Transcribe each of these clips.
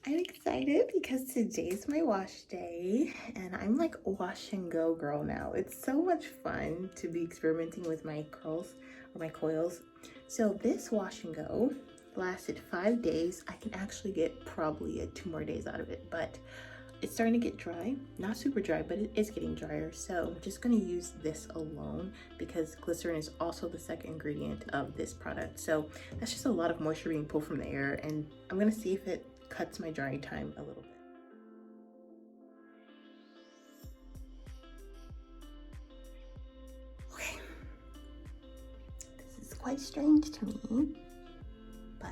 I'm excited because today's my wash day and I'm like a wash and go girl now. It's so much fun to be experimenting with my curls or my coils. So this wash and go lasted 5 days. I can actually get probably 2 more days out of it, but it's starting to get dry. Not super dry, but it is getting drier. So I'm just gonna use this alone because glycerin is also the second ingredient of this product. So that's just a lot of moisture being pulled from the air, and I'm gonna see if it cuts my drying time a little bit. Okay, this is quite strange to me, but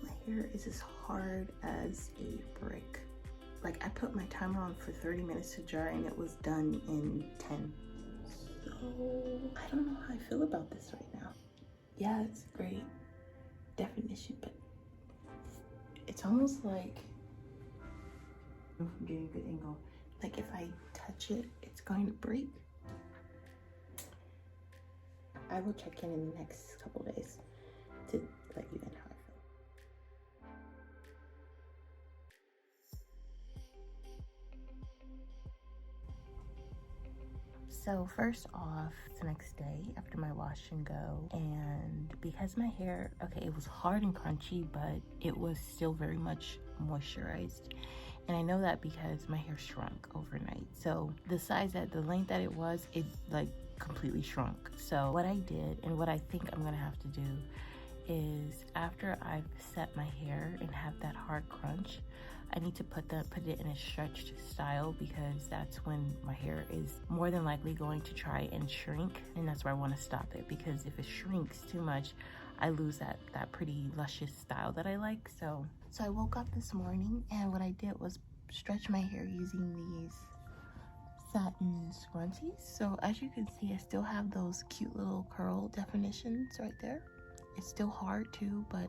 my hair is as hard as a brick. Like, I put my timer on for 30 minutes to dry and it was done in 10. So I don't know how I feel about this right now. Yeah, it's great definition, but it's almost like I'm getting a good angle. Like if I touch it, it's going to break. I will check in the next couple days to let you know how I feel. So first off, it's the next day after my wash and go, and because my hair, okay, it was hard and crunchy, but it was still very much moisturized. And I know that because my hair shrunk overnight. So the length that it was, it like completely shrunk. So what I did, and what I think I'm gonna have to do, is after I've set my hair and have that hard crunch, I need to put it in a stretched style, because that's when my hair is more than likely going to try and shrink, and that's where I want to stop it, because if it shrinks too much, I lose that pretty luscious style that I like. So I woke up this morning and what I did was stretch my hair using these satin scrunchies. So as you can see, I still have those cute little curl definitions right there. It's still hard too, but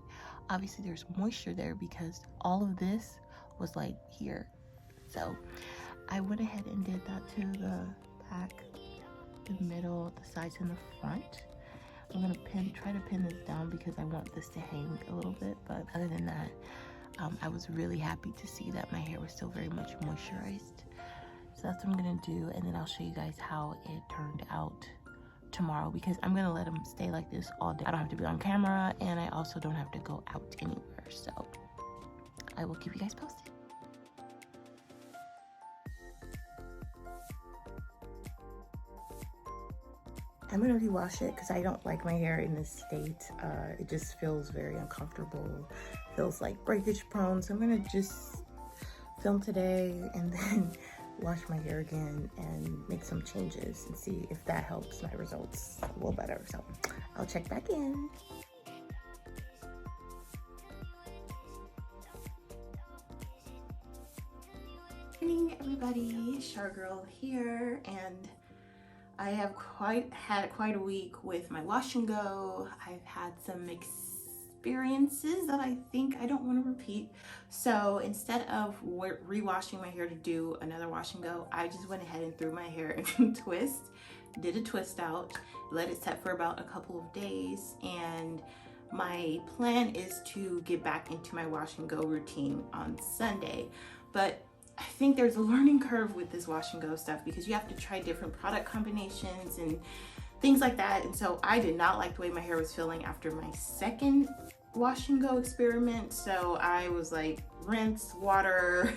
obviously there's moisture there because all of this was like here. So I went ahead and did that to the back, the middle, the sides, and the front. I'm gonna try to pin this down because I want this to hang a little bit, but other than that, I was really happy to see that my hair was still very much moisturized. So that's what I'm gonna do, and then I'll show you guys how it turned out tomorrow, because I'm gonna let them stay like this all day. I don't have to be on camera, and I also don't have to go out anywhere, so I will keep you guys posted. I'm gonna rewash it because I don't like my hair in this state. It just feels very uncomfortable, feels like breakage prone. So I'm gonna just film today and then wash my hair again and make some changes and see if that helps my results a little better. So I'll check back in. Good morning, everybody. Chargirl here, and I have had quite a week with my wash and go. I've had some experiences that I think I don't want to repeat. So instead of rewashing my hair to do another wash and go, I just went ahead and threw my hair in a twist, did a twist out, let it set for about a couple of days, and my plan is to get back into my wash and go routine on Sunday. But I think there's a learning curve with this wash and go stuff because you have to try different product combinations and things like that. And so I did not like the way my hair was feeling after my second wash and go experiment. So I was like, rinse, water,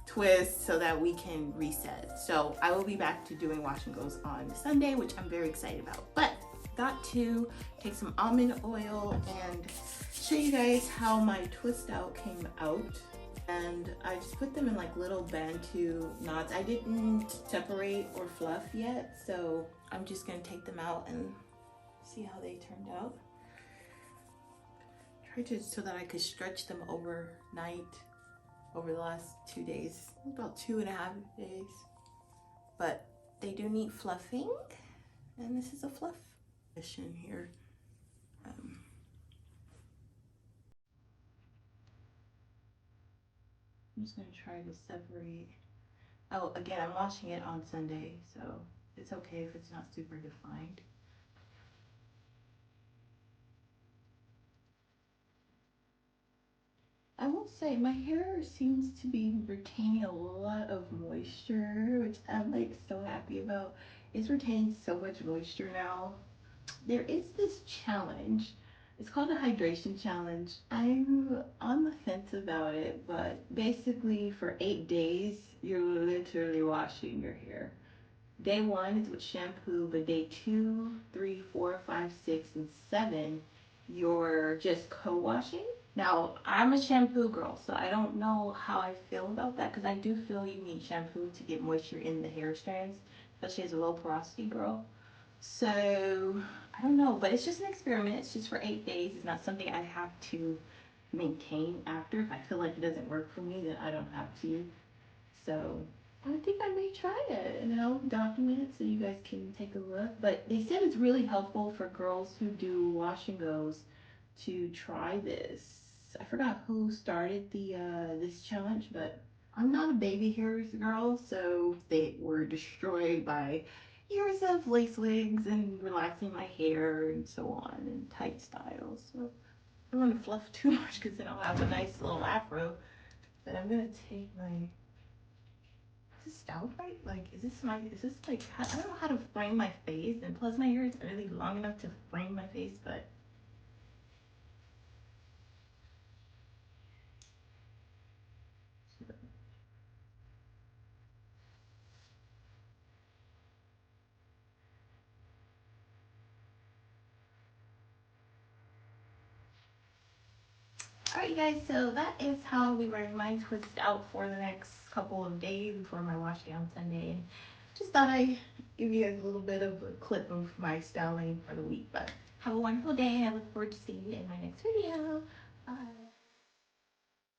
twist, so that we can reset. So I will be back to doing wash and goes on Sunday, which I'm very excited about. But got to take some almond oil and show you guys how my twist out came out. And I just put them in like little bantu knots. I didn't separate or fluff yet, so I'm just gonna take them out and see how they turned out. Tried to so that I could stretch them overnight over the last 2 days, about 2.5 days. But they do need fluffing, and this is a fluff mission here. I'm just gonna try to separate. Oh, again, I'm washing it on Sunday, so it's okay if it's not super defined. I will say my hair seems to be retaining a lot of moisture, which I'm like so happy about. It's retaining so much moisture now. There is this challenge. It's called a hydration challenge. I'm on the fence about it, but basically for 8 days, you're literally washing your hair. Day one is with shampoo, but day two, three, four, five, six, and seven, you're just co-washing. Now, I'm a shampoo girl, so I don't know how I feel about that because I do feel you need shampoo to get moisture in the hair strands, especially as a low porosity girl. So, I don't know, but it's just an experiment. It's just for 8 days. It's not something I have to maintain after. If I feel like it doesn't work for me, then I don't have to. So I think I may try it and I'll document it so you guys can take a look. But they said it's really helpful for girls who do wash and goes to try this. I forgot who started the this challenge, but I'm not a baby hairs girl, so they were destroyed by years of lace wigs and relaxing my hair and so on and tight styles. So I don't want to fluff too much because then I'll have a nice little afro. But I'm gonna take my is this style right? Like, is this like, I don't know how to frame my face, and plus my hair is really long enough to frame my face, but. Alright, you guys, so that is how I'll be wearing my twist out for the next couple of days before my wash down Sunday. And just thought I'd give you guys a little bit of a clip of my styling for the week, but have a wonderful day. I look forward to seeing you in my next video. Bye.